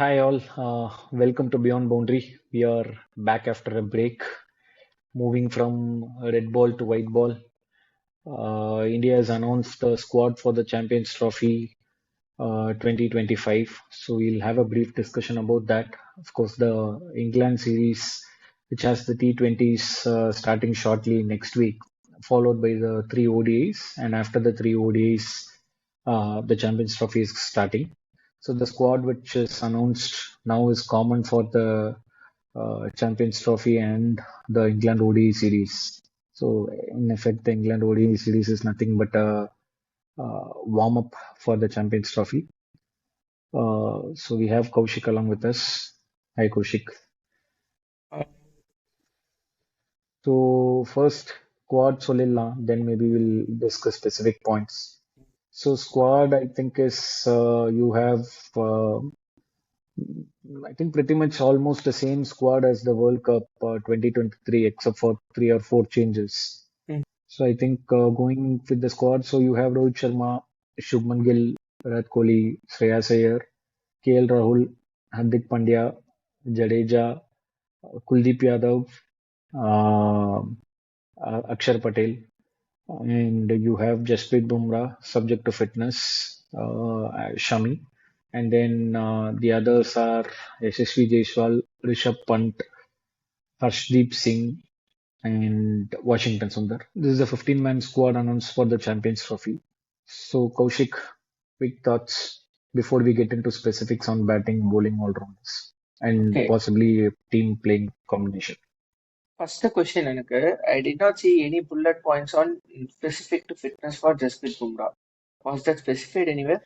Hi all, welcome to Beyond Boundary. We are back after a break, moving from red ball to white ball. India has announced the squad for the Champions Trophy 2025. So we'll have a brief discussion about that. Of course, the England series, which has the T20s starting shortly next week, followed by the three ODIs, and after the three ODIs, the Champions Trophy is starting. So the squad which is announced now is common for the Champions Trophy and the England ODI series. So in effect, the England ODI series is nothing but a warm up for the Champions Trophy. So we have Kaushik along with us. Hi, Kaushik. So first squad solilla, then maybe we'll discuss specific points. So squad, I think is you have I think pretty much almost the same squad as the World Cup 2023, except for three or four changes. So I think going with the squad, so you have Rohit Sharma, Shubman Gill, Virat Kohli, Shreyas Iyer, KL Rahul, Hardik Pandya, Jadeja, Kuldeep Yadav, uh, Akshar Patel, and you have Jasprit Bumrah, subject to fitness, Shami, and then the others are SSV Jaiswal, Rishabh Pant, Harshdeep Singh, and Washington Sundar. This is a 15-man squad announced for the Champions Trophy. So, Kaushik, quick thoughts before we get into specifics on batting, bowling, all rounders, and Okay, possibly a team playing combination. first question எனக்கு I did not see any bullet points on specific to fitness for Jasprit Bumrah. Was that specified anywhere?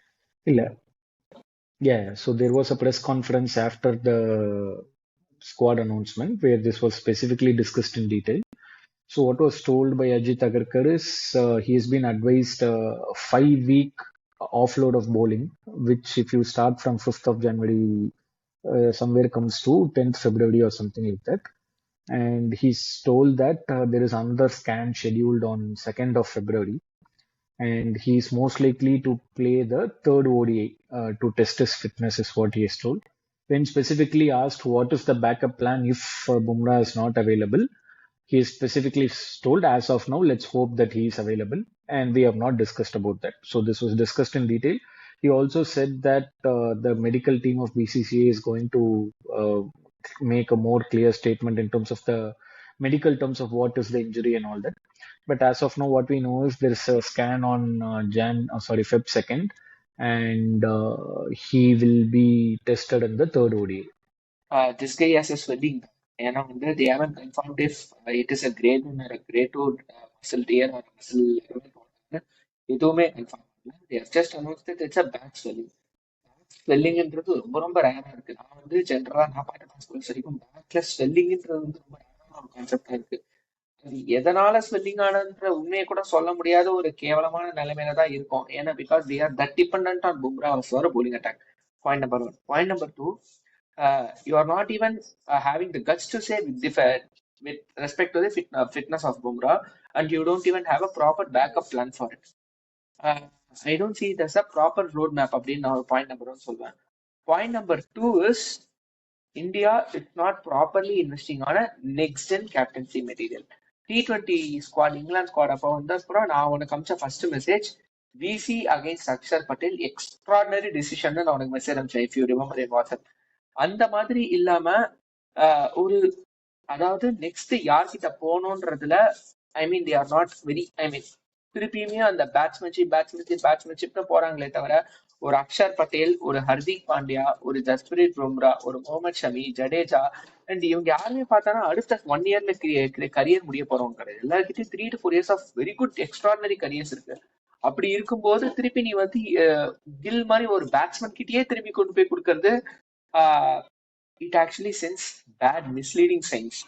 Yeah, yeah. So there was a press conference after the squad announcement where this was specifically discussed in detail. So what was told by Ajit Agarkar is he has been advised a 5 week offload of bowling, which if you start from 5th of January, somewhere comes to 10th February or something like that. And he's told that there is another scan scheduled on 2nd of February, and he's most likely to play the third ODI to test his fitness, is what he is told. When specifically asked what is the backup plan if Bumrah is not available, he is specifically told, as of now, let's hope that he is available. And we have not discussed about that. So this was discussed in detail. He also said that the medical team of BCCA is going to make a more clear statement in terms of the medical terms of what is the injury and all that. But as of now, what we know is there is a scan on Feb 2nd, and he will be tested in the third ODI. This guy has a swelling. ஏன்னா வந்து they haven't confirmed if it is a grade 1 or a grade 2 muscle tear or muscle எதுவுமே confirm பண்ணல. They have just announced that it's a back swelling. ஸ்வெல்லிங்ன்றது ரொம்ப ரொம்ப ரேரா இருக்கு. நான் வந்து ஜென்ரலா நான் பார்த்த ஹாஸ்பிட்டல்ஸ் வரைக்கும் பேக்ல ஸ்வெல்லிங்ன்றது வந்து ரொம்ப ரேரான ஒரு கான்செப்டா இருக்கு. அது எதனால ஸ்வெல்லிங் ஆனதுன்ற உண்மையை கூட சொல்ல முடியாத ஒரு கேவலமான நிலைமையில தான் இருக்கும். ஏன்னா because they are that dependent on Bumrah for a bowling attack. Point number one. Point number two, you are not even having the guts to say with respect to the fitness of Bumrah, and you don't even have a proper backup plan for it. Uh, I don't see it as a proper roadmap அப்படின்னு நான் ஒரு point number one சொல்வேன். Point number two is India it's not properly investing on next gen captaincy material. T20 squad England squad அப்போ வந்து அப்புறம் நான் உனக்கு அமிச்ச first message VC against Axar Patel extraordinary decision நான் உனக்கு மெசேஜ் அமிச்சேன் if you remember in WhatsApp. அந்த மாதிரி இல்லாம ஒரு அதாவது நெக்ஸ்ட் யார்கிட்ட போகணுன்றதுல I mean they are not very I mean திருப்பியுமே அந்த பேட்ஸ்மேன்ஷிப்னு போறாங்களே தவிர ஒரு அக்ஷர் பட்டேல், ஒரு ஹர்திக் பாண்டியா, ஒரு ஜஸ்பிரீத் பும்ரா, ஒரு முகமது ஷமி, ஜடேஜா அண்ட் இவங்க யாருமே பார்த்தானா அடுத்த 1 இயர்ல கரியர் முடிய போறவங்க கிடையாது. எல்லாருக்கிட்டையும் 3 to 4 years of very good extraordinary careers இருக்கு. அப்படி இருக்கும்போது திருப்பி நீ வந்து கில் மாதிரி ஒரு பேட்ஸ்மேன் கிட்டயே திருப்பி கொண்டு போய் கொடுக்கறது it actually sends bad misleading signs.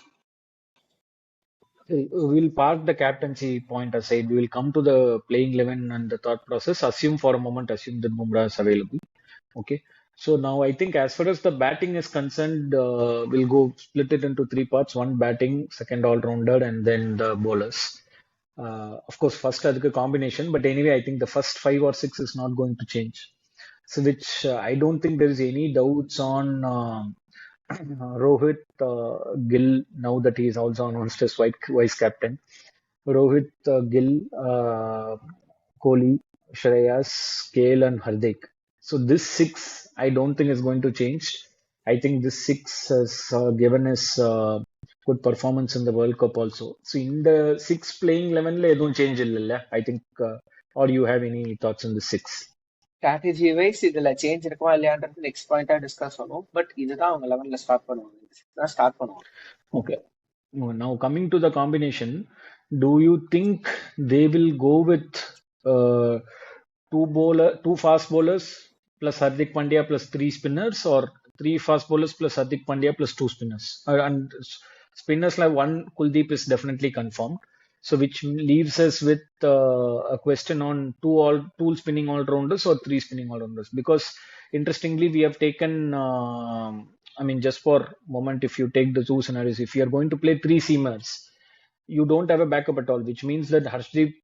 We'll park the captaincy point aside. We will come to the playing 11 and the thought process. Assume for a moment, assume that Bumrah is available. Okay. So now I think as far as the batting is concerned, we'll go split it into three parts. One batting, second all-rounder, and then the bowlers. Of course, first அதுக்கு combination, but anyway, I think the first 5 or 6 is not going to change. So which I don't think there is any doubts on Rohit Gill now that he is also announced as vice captain. Rohit Gill, Kohli, Shreyas, Kale, and Hardik. So this six, I don't think is going to change. I think this six has given us good performance in the World Cup also. So in the six playing 11, don't change it. I think. Or you have any thoughts on the six? Strategy wise இதுல change இருக்குமா இல்லையான்றது next பாயிண்டா discuss பண்ணுவோம். But இதுதான் அவங்க 11ல start பண்ணுவாங்க. Start பண்ணுவாங்க. Okay. Now coming to the combination, do you think they will go with uh, two fast bowlers plus Hardik Pandya plus three spinners, or three fast bowlers plus Hardik Pandya plus two spinners? And spinners like one Kuldeep is definitely confirmed. So which leaves us with a question on two spinning all rounders or three spinning all rounders. Because interestingly, we have taken. I mean, just for moment, if you take the two scenarios, if you are going to play three seamers, you don't have a backup at all, which means that Harshdeep,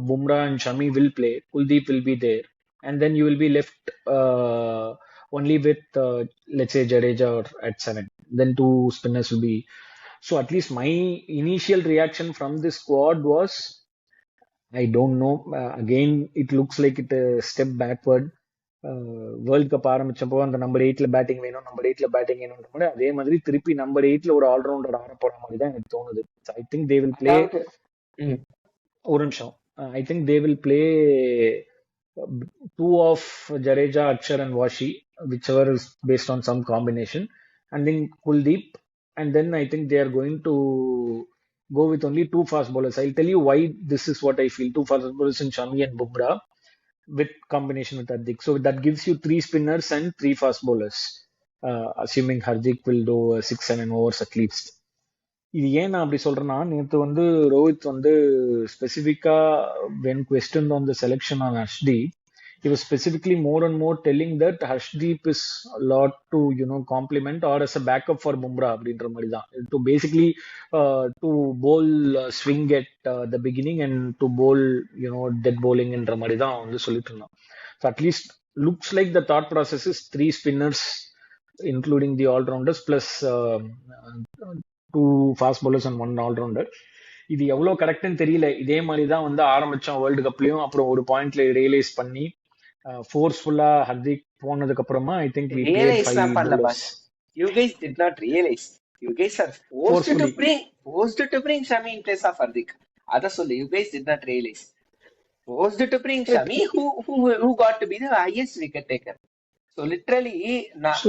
Bumrah, and Shami will play. Kuldeep will be there, and then you will be left only with, let's say, Jadeja or at 7. Then two spinners will be. So at least my initial reaction from this squad was, I don't know. Again, it looks like it a step backward. World cup ஆரம்பிச்சப்போ அந்த number 8ல batting வேணும், number 8ல batting வேணும்ன்ற மாதிரி அதே மாதிரி திருப்பி நம்பர் 8ல ஒரு ஆல்ரவுண்டர் ஆட போற மாதிரி தான் எனக்கு தோணுது. I think they will play. ஒரு நிமிஷம். I think they will play two of Jadeja, Akshar, and Washi, whichever is based on some combination, and then Kuldeep, and then I think they are going to go with only two fast bowlers. I'll tell you why this is what I feel. Two fast bowlers in Shami and Bumrah with combination with Hardik. So that gives you three spinners and three fast bowlers, assuming Hardik will do 6-7 overs at least. இது ஏன் நான் அப்படி சொல்றேன்னா, நேற்று வந்து ரோஹித் வந்து ஸ்பெசிஃபிக்கா when question on the selection on Harshdeep, he was specifically more and more telling that Harshdeep is a lot to complement or as a backup for Bumrah அப்படின்ற மாதிரி தான், to basically to bowl swing at the beginning and to bowl dead bowling என்ற மாதிரி தான் வந்து சொல்லிட்டு இருந்தான். So at least looks like the thought process is three spinners including the all-rounders plus two fast bowlers and one all-rounder. இது எவ்வளவு கரெக்ட்னு தெரியல. இதே மாதிரி தான் வந்து ஆரம்பிச்சோம் வேர்ல்டு கப்லயும். அப்புறம் ஒரு பாயிண்ட்ல ரியலைஸ் பண்ணி ஃபோர்ஸ்ஃபுல்லா ஹர்திக் போனதுக்கு அப்புறமா I think we played 5 bowlers. You guys did not realize. You guys are forced to bring Shami in place of Hardik. Adha sollu. You guys did not realize. Forced to bring Shami, who got to be the highest wicket taker. So literally நான்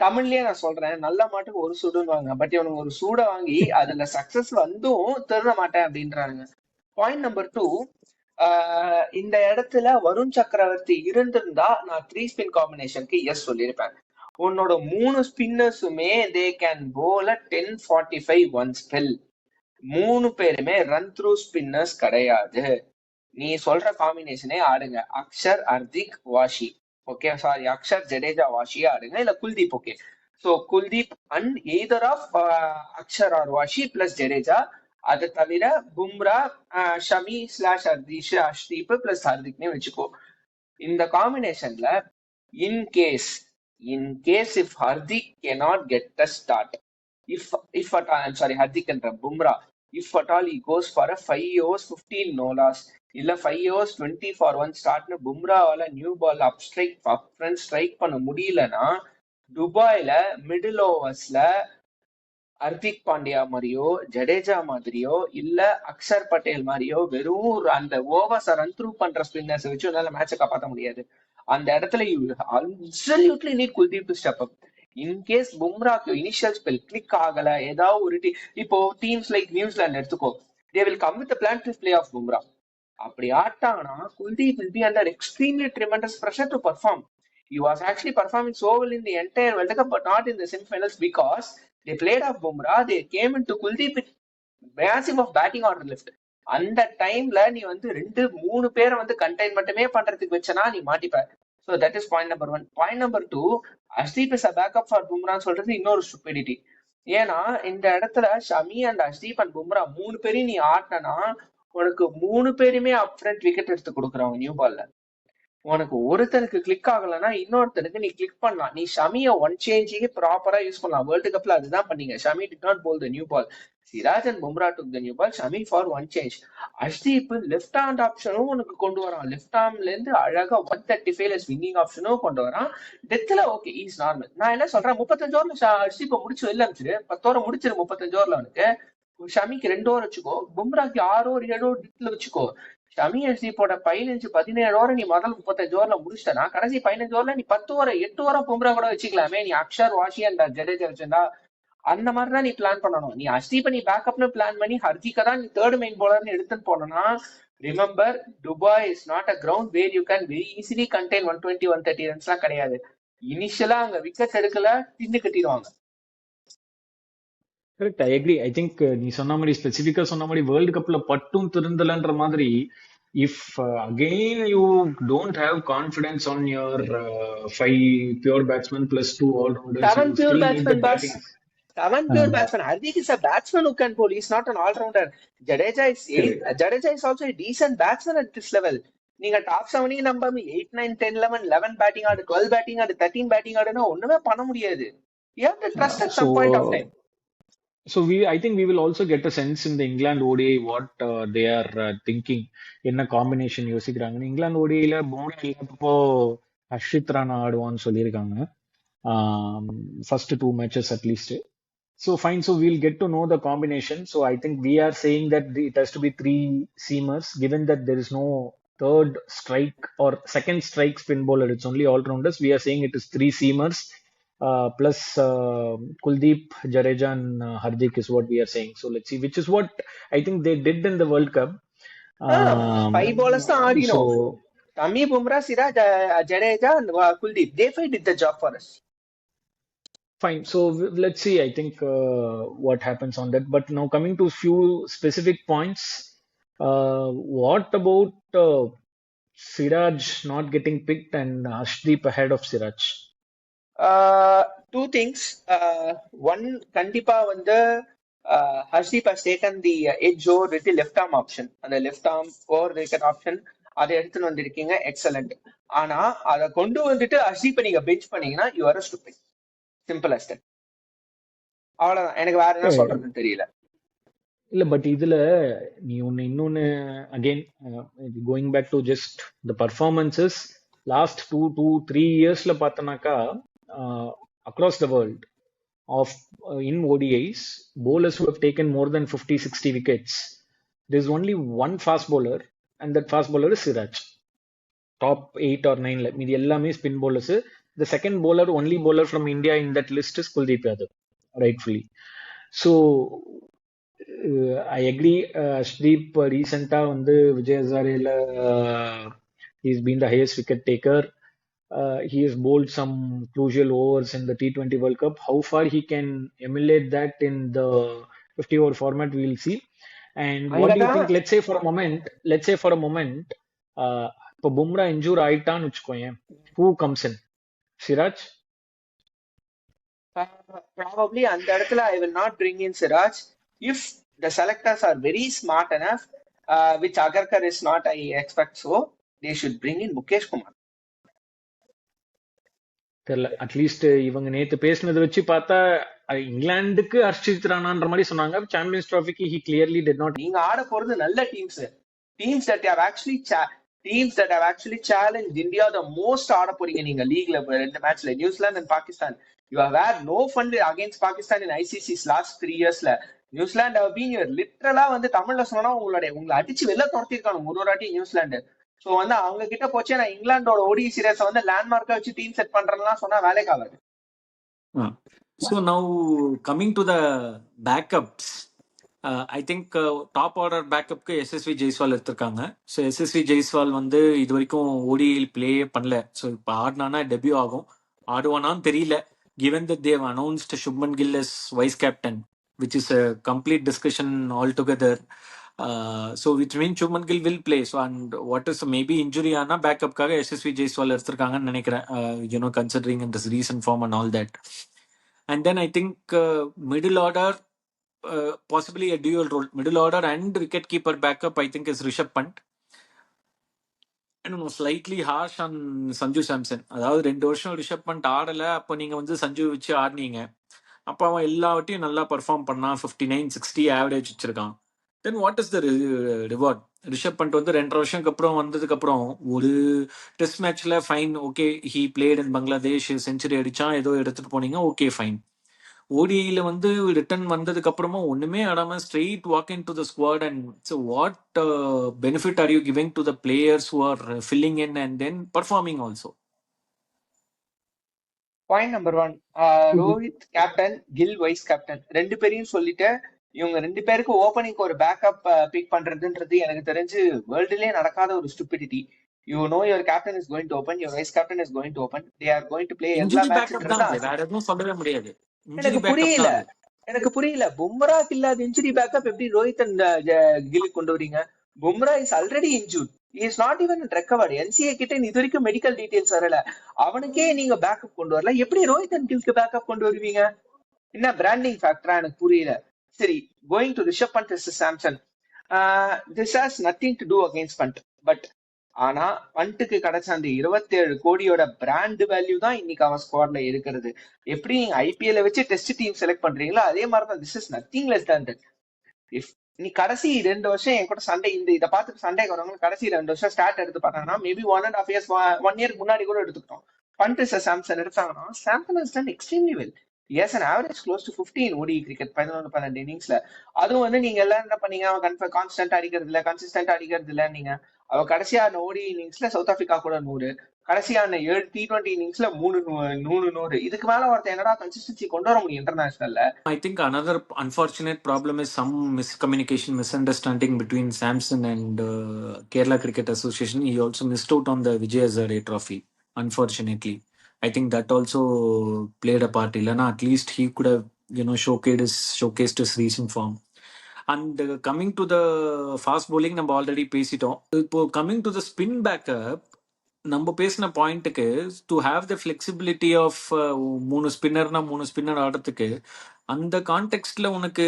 தமிழ்லயே நான் சொல்றேன், நல்ல மாட்டுக்கு ஒரு சுடுவாங்க, but இவனுக்கு ஒரு சூட வாங்கி அதுல சக்சஸ் வந்தும் திருட மாட்டேன் அப்படின்றாங்க. பாயிண்ட் நம்பர் 2, இந்த இடத்துல வருண் சக்கரவர்த்தி இருந்திருந்தா நான் 3 ஸ்பின் காம்பினேஷனுக்கு எஸ் சொல்லியிருப்பேன். உன்னோட 3 ஸ்பின்னர்ஸுமே they can bowl 10-45 one spell. 3 பேருமே ரன் த்ரூ ஸ்பின்னர்ஸ் கிடையாது. நீ சொல்ற காம்பினேஷனே ஆடுங்க, அக்ஷர், ஹர்திக், வாஷி. ஓகே, சாரி, அக்ஷர், ஜடேஜா, வாஷி ஆடுங்க, இல்ல Kuldeep. Okay, so Kuldeep and either of Axar or Washi plus Jadeja. அது தவிர பும்ரா, ஷமி ஸ்லாஷ் ஹர்தீஷ், அஷ்தீப் பிளஸ் ஹர்திக்னே வச்சுக்கோ. இந்த காம்பினேஷன்ல in case if Hardik cannot get a start, if at all, I'm sorry, Hardik என்ற Bumrah, if at all he goes for a 5 overs 15 no loss இல்ல 5 overs 20 for 1 startனு பும்ராவால new ball up front strike பண்ண முடியலன்னா, துபாயில மிடில் ஓவர்ஸ்ல ஹர்திக் பாண்டியா மாதிரியோ ஜடேஜா மாதிரியோ இல்ல அக்ஷர் பட்டேல் மாதிரியோ வெறும் அந்த ஓவர்ஸ் ரன் த்ரூ பண்ற ஸ்பின்னர்ஸ் வச்சு உன்னால மேட்சை காப்பாற்ற முடியாது. அந்த இடத்துல you absolutely need Kuldeep to step up. In case பும்ராக்கு இனிஷியல் ஸ்பெல் கிளிக் ஆகல, ஏதாவது ஒரு இப்போ டீம்ஸ் லைக் நியூசிலாந்து எடுத்துக்கோ, they will come with plan to play off Bumrah. அப்படி ஆட்டாங்கன்னா Kuldeep will be under extremely tremendous pressure to perform. He was actually performing so well in the entire World Cup, but not in the semi-finals because they played off Bumrah. They came into Kuldeep with massive of batting order left. அந்த டைம்ல நீ வந்து 2-3 பேரை வந்து contain மட்டுமே பண்றதுக்கு வச்சனா நீ மாட்டிப்ப. So that is point number 1. Point number 2, Harshdeep is a backup for Bumrah சொல்றது இன்னொரு stupidity. ஏன்னா இந்த இடத்துல ஷமி அண்ட் ஹர்ஷ்தீப் அண்ட் பும்ரா 3 பேரையும் நீ ஆட்டினா உனக்கு 3 பேருமே அப் ஃப்ரண்ட் விக்கெட் எடுத்து கொடுக்குறவங்க நியூ பால்ல. உனக்கு ஒருத்தனுக்கு கிளிக் ஆகலைன்னா இன்னொருத்தனுக்கு நீ கிளிக் பண்ணலாம். நீ ஷமியை ஒன் சேஞ்சுக்கு ப்ராப்பரா யூஸ் பண்ணலாம். வேர்ல்டு கப்ல அதுதான் பண்ணீங்க. Shami did not bowl the new ball. Siraj and Bumrah took the new ball. Shami for one change. Arshdeep left hand ஆப்ஷனும் உனக்கு கொண்டு வரான். லெஃப்ட் ஆர்ம்ல இருந்து அழகா 135 ஸ்விங்கிங் ஆப்ஷனும் கொண்டு வரான். டெத்ல ஓகே இஸ் நார்மல். நான் என்ன சொல்றேன், 35 ஓவர்ல அஷ்தீப்பை முடிச்சு வெளில அனுப்பிச்சிரு. 10 ஓவர் முடிச்சிரு 35 ஓவர்ல அவனுக்கு. ஷமிக்கு 2 ஓவர் வச்சுக்கோ, பும்ராக்கு 6 ஓவர் 7 ஓவர் டெத்ல வச்சுக்கோ. ஷமி ஹர்ஷீப்போட 15-17 ஓவர் நீ முதல் 35 ஓவர்ல முடிச்சிட்டனா, கடைசி 15 ஓவர்ல நீ 10 ஓவர் 8 ஓவரா பும்ரா கூட வச்சுக்கலாமே. நீ அக்ஷர், வாஷி அண்ட் ஜடேஜா வச்சிருந்தா அந்த மாதிரிதான் நீ பிளான் பண்ணணும். நீ ஹர்ஷீப்பை நீ பேக்கப்னு பிளான் பண்ணி ஹர்திகா தான் நீ தேர்ட் மெயின் பவுலர்னு எடுத்துன்னு போனோம்னா, remember Dubai is not a ground where you can very easily contain 120-130 runs எல்லாம் கிடையாது. இனிஷியலா அங்க விக்கெட் எடுக்கல, தின்னு கட்டிடுவாங்க. Correct, I agree. I think நீ சொன்ன மாதிரி ஸ்பெசிஃபிக்கா சொன்ன மாதிரி வேர்ல்டு கப்ல பட்டும் திருந்தலன்ற மாதிரி, if again you don't have confidence on your 5 pure batsman plus 2 all-rounders, Seven you pure still need the batsmen, boss. Batting. Seven pure batsmen. Hardik is a batsman who can bowl. He's not an all-rounder. Jadeja is Jadeja is also a decent batsman at this level. நீங்க top 7 நம்பாம 8, 9, 10, 11, 11 batting ஆடு, 12 batting ஆடு, 13 batting ஆடுனா ஒண்ணுமே பண்ண முடியாது. You have to trust at some point of time. So I think we will also get a sense in the England ODI what they are thinking. என்ன combination யோசிக்கிறாங்க. இங்கிலாந்து ஓடிஐல பும்ரா இல்லாதப்போ ஹர்ஷித் ராணா ஆடுவான்னு சொல்லியிருக்காங்க first 2 matches at least. So fine, so we'll get to know the combination. So I think we are saying that it has to be 3 seamers, given that there is no third strike or second strike spin bowler. It's only all-rounders. We are saying it is 3 seamers plus Kuldeep, Jadeja and Hardik is what we are saying. So let's see, which is what I think they did in the World Cup. 5 bowlers தான் ஆடினோம். So Shami, Bumrah, Siraj, Jadeja and Kuldeep. They did the job for us. fine. So let's see, I think what happens on that. But now coming to few specific points, what about Siraj not getting picked and Arshdeep ahead of Siraj? 2 things. One, கண்டிப்பா வந்து Harshdeep has taken the edge over with the left arm option. அந்த left arm over wicket option அதை எடுத்துன்னு வந்திருக்கீங்க, excellent. ஆனா அதை கொண்டு வந்துட்டு Harshdeep நீங்க பெஞ்ச் பண்ணீங்கன்னா you are a stupid. Simple as that. அவ்வளவுதான், எனக்கு வேற என்ன சொல்றதுன்னு தெரியல. இல்ல பட் இதுல நீ இன்னொன்னு again going back to just the performances last 2-3 இயர்ஸ்ல பார்த்தனாக்கா across the world of in ODIs bowlers who have taken more than 50-60 wickets, there is only one fast bowler and that fast bowler is Siraj. Top 8 or 9 மீதி எல்லாமே spin bowlers. The second bowler, only bowler from India in that list is Kuldeep Yadav, rightfully. So I agree. Ashdeep recently வந்து Vijay ஹசாரேல he's been the highest wicket taker. He has bowled some crucial overs in the T20 World Cup. How far he can emulate that in the 50-over format, we'll see. And what do you think? Let's say for a moment, இப்போ Bumrah injure ஆயிட்டான்னு வச்சுக்கோயேன், who comes in? Siraj? Probably அந்த இடத்துல I will not bring in Siraj. If the selectors are very smart enough, which Agarkar is not, I expect so, they should bring in Mukesh Kumar. தெரியல, at least இவங்க நேத்து பேசினதை வச்சு பார்த்தா இங்கிலாந்துக்கு ஹர்ஷித் ராணான்ற மாதிரி சொன்னாங்க. Champions traffic he clearly did not. நீங்க ஆட போறது நல்ல teams that have actually challenged India the most ஆட போறீங்க நீங்க லீக்ல. 2 மேட்ச்ல New Zealand and Pakistan. You have had no fun against Pakistan in ICC's last 3 yearsல. நியூசிலாந்து have been லிட்டரலா வந்து தமிழ்ல சொன்னா உங்களை அடிச்சு வெளில துரத்திருக்காங்க ஒரு வாட்டி நியூசிலாந்து. சோ வந்து அவங்க கிட்ட போச்சு நான் இங்கிலாந்தோட ODI சீரியஸை வந்து லேண்ட்மார்க்கா வச்சு டீம் செட் பண்றேன்லாம் சொன்னா வேலைக்கு ஆகாது. So now coming to the backups, I think top order backup SSV Jaiswal எடுத்திருக்காங்க. ஸோ SSV ஜெய்ஸ்வால் வந்து இது வரைக்கும் ஓடிஐயில் பிளே பண்ணல. ஸோ இப்போ ஆடினானா டெபியூ ஆகும், ஆடுவானான்னு தெரியல. given that they have announced Shubman Gill as vice captain, which is a complete discussion altogether. So which means Shubman Gill will play. So and what is maybe injury ஆனா பேக்கப்காக SSV Jaiswal எடுத்திருக்காங்கன்னு நினைக்கிறேன், considering in this recent form and all that. And then I think middle order, possibly a dual role, middle order and wicket keeper backup, I think is Rishabh Pant. Slightly harsh on Sanju Samson. அதாவது 2 வருஷம் ரிஷப் பண்ட் ஆடல, அப்போ நீங்க வந்து சஞ்சு வச்சு ஆடினீங்க. அப்போ அவன் எல்லாவற்றையும் நல்லா பெர்ஃபார்ம் பண்ணான், 59, 60 ஆவரேஜ் வச்சிருக்கான். Then what is the reward? Rishabh Pant வந்து 2.5 வருஷத்துக்கு அப்புறம் வந்ததுக்கு அப்புறம் ஒரு டெஸ்ட் மேட்ச்ல fine, okay, he played in Bangladesh, century அடிச்சான், ஏதோ எடுத்துட்டு போனீங்க, ஓகே ஃபைன். ஓடிஐல வந்து ரிட்டர்ன் வந்ததுக்கு அப்புறமா ஒண்ணுமே ஆடாம straight walk in to the squad. And so what benefit are you giving to the players who are filling in and then performing also? Point number 1, Rohit captain, Gill vice captain, 2 பேரையும் சொல்லிட்டு இவங்க 2 பேருக்கு opening ஒரு backup big பண்றதுன்றது எனக்கு தெரிஞ்சு வேர்ல்டுலயே நடக்காத ஒரு stupidity. You know your captain is going to open, your vice captain is going to open, they are going to play எல்லா இன்ஜுரி பேக்கப் தான், மேட்ச்ன்றது வேற எதுவும் சொல்லவே முடியாது. இன்ஜுரி எனக்கு பேக்கப் புரியல. தான் அது. எனக்கு புரியல, பும்ராக்கு இல்லாத இன்ஜுரி பேக்கப் எப்படி ரோஹித் அண்ட் கில் கொண்டு வரீங்க? Bumrah is already injured, is not even recovered. NCA கிட்ட இது வரைக்கும் மெடிக்கல் டீடைல்ஸ் வரல, அவனுக்கே நீங்க பேக்கப் கொண்டு வரல, எப்படி ரோஹித் அண்ட் கில்க்கு பேக்கப் கொண்டு வருவீங்க? என்ன பிராண்டிங் ஃபேக்டரா எனக்கு புரியல. சரி, going to Rishabh Pant versus Samson, this has nothing to do against Pant. But ஆனா பண்ட்டுக்கு கிடைச்ச அந்த 27 கோடியோட பிராண்ட் வேல்யூ தான் இன்னைக்கு அவன் ஸ்குவாட்ல இருக்கிறது. எப்படி நீங்க ஐபிஎல் வச்சு டெஸ்ட் டீம் செலக்ட் பண்றீங்களோ அதே மாதிரிதான் this is nothing less than that. If நீ கடைசி 2 வருஷம் என் கூட சண்டை இதை பார்த்துட்டு சண்டைக்கு வரவங்க கடைசி 2 வருஷம் ஸ்டார்ட் எடுத்து பார்த்தாங்கன்னா மேபி 1.5 இயர்ஸ் 1 இயர் முன்னாடி கூட எடுத்துக்கிட்டோம். பண்ட் சாம்சன் எடுத்தாங்கன்னா Samson has done extremely well. As an average close to 15 ODI cricket 11-12 இன்னிங்ஸ்ல. அதுவும் வந்து நீங்க எல்லாம் என்ன பண்ணீங்க, அவன் கான்ஸ்டன்ட் அடிக்கிறது இல்ல, கன்சிஸ்டன்ட் அடிக்கிறது இல்ல. நீங்க அவ கடைசியான ஓடி இன்னிங்ஸ்ல சவுத் ஆப்பிரிக்கா கூட 100, கடைசியான 7 T20 இன்னிங்ஸ்ல 100. இதுக்கு மேல ஒருத்தர் என்னடா கன்சிஸ்டன்சி கொண்டு வர முடியும் இன்டர்நேஷனல்ல? I think another unfortunate problem is some miscommunication, misunderstanding between Samson and Kerala Cricket Association. He also missed out on the Vijay Hazare Trophy, unfortunately. I think that also played a part. Illana, at least he could have, showcased his recent form. And coming to the fast bowling, நம்ம already பேசிட்டோம். இப்போ coming to the spin backup, நம்ம பேசின பாயிண்ட்டுக்கு to have the flexibility of 3 ஸ்பின்னர்னா 3 spinner ஆடுறதுக்கு, அந்த கான்டெக்ட்ல உனக்கு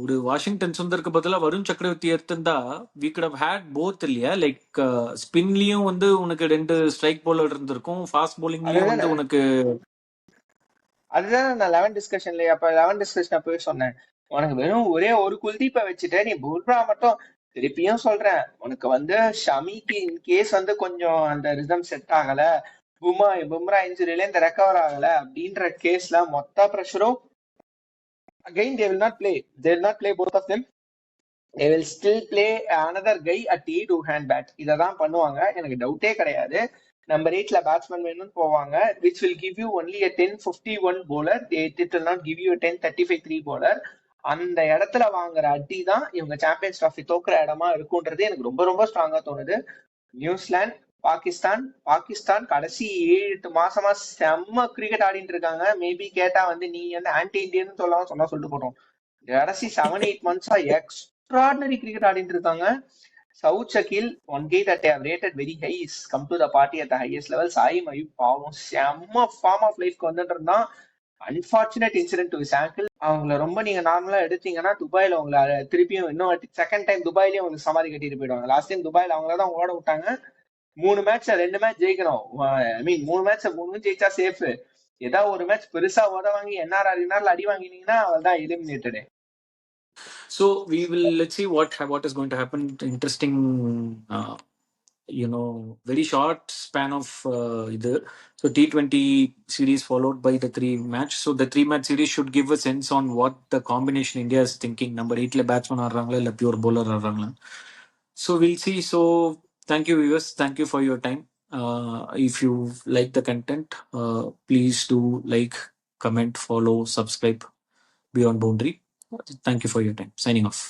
ஒரு வாஷிங்டன் சுந்தருக்கு பதிலாக வருண் சக்கரவர்த்தி எடுத்திருந்தா we could have had both இல்லையா? லைக் ஸ்பின்லயும் வந்து உனக்கு 2 ஸ்ட்ரைக் பவுலர் இருந்திருக்கும், ஃபாஸ்ட் பவுலிங்லயும் வந்து உனக்கு. அதுதான் நான் 11 டிஸ்கஷன் அப்பவே சொன்னேன், உனக்கு வெறும் ஒரே ஒரு குல்தீப்பை வச்சுட்டு நீ பும்ரா மட்டும். திருப்பியும் சொல்றேன், உனக்கு வந்து ஷமிக்கு இன் கேஸ் வந்து கொஞ்சம் அந்த ரிதம் செட் ஆகல, பும்ரா இன்ஜுரியில இந்த ரெக்கவர் ஆகல அப்படின்ற கேஸ்ல மொத்த ப்ரெஷரும் again they will not play both of them. They will still play another guy at the 2-hand bat. இததான் பண்ணுவாங்க, எனக்கு டவுட்டே கிடையாது. நம்பர் 8ல பேட்ஸ்மேன் வேணும்னு போவாங்க, which will give you only a 10-51 bowler. It will not give you a 10-35 3 bowler. அந்த இடத்துல வாங்குற அடி தான் இவங்க சாம்பியன்ஸ் டிராஃபி தோக்குற இடமா இருக்குன்றது எனக்கு ரொம்ப ரொம்ப ஸ்ட்ராங்கா தோணுது. நியூசிலாந்து, பாகிஸ்தான் கடைசி 7-8 மாசமா செம்ம கிரிக்கெட் ஆடிட்டு இருக்காங்க. மேபி கேட்டா வந்து நீ வந்து ஆன்டி இண்டியன் சொன்னா சொல்லிட்டு போட்டோம். கடைசி 7-8 months எக்ஸ்ட்ராடினரி கிரிக்கெட் ஆடிட்டு இருக்காங்க. South Shakeel, one guy that I have rated very high is come to the party at the highest level. Saim Ayub பாவம் செம்ம ஃபார்ம் ஆஃப் லைஃப்க்கு வந்துட்டு இருந்தான். Unfortunate incident to his ankle. அவங்கள ரொம்ப நீங்க நார்மலா எடுத்தீங்கன்னா துபாயில உங்களை திருப்பியும் இன்னும் செகண்ட் டைம் துபாயிலேயே உங்களுக்கு சமாதி கட்டிட்டு போயிடுவாங்க. லாஸ்ட் டைம் துபாயில அவங்களதான் ஓட விட்டாங்க. 3 மேட்ச்ல 2 மேட்ச் ஜெயிக்கணும். ஐ மீன் 3 மேட்ச்ல 3 ஜெயிச்சா சேஃப். ஏதாவது ஒரு மேட்ச் பெருசா உத வாங்கி என்ஆர்ஆர் அடி வாங்கினீங்கன்னா அவள்தான் எலிமினேட்டடு. So let's see what is going to happen. Interesting, very short span of either. So T20 series followed by the 3-match. So the 3-match series should give a sense on what the combination India is thinking. Number 8 batsman ஆடுறாங்களா இல்ல pure bowler ஆடுறாங்களா. So we'll see. So thank you viewers, thank you for your time. If you like the content, please do like, comment, follow, subscribe Beyond Boundary. Thank you for your time. Signing off.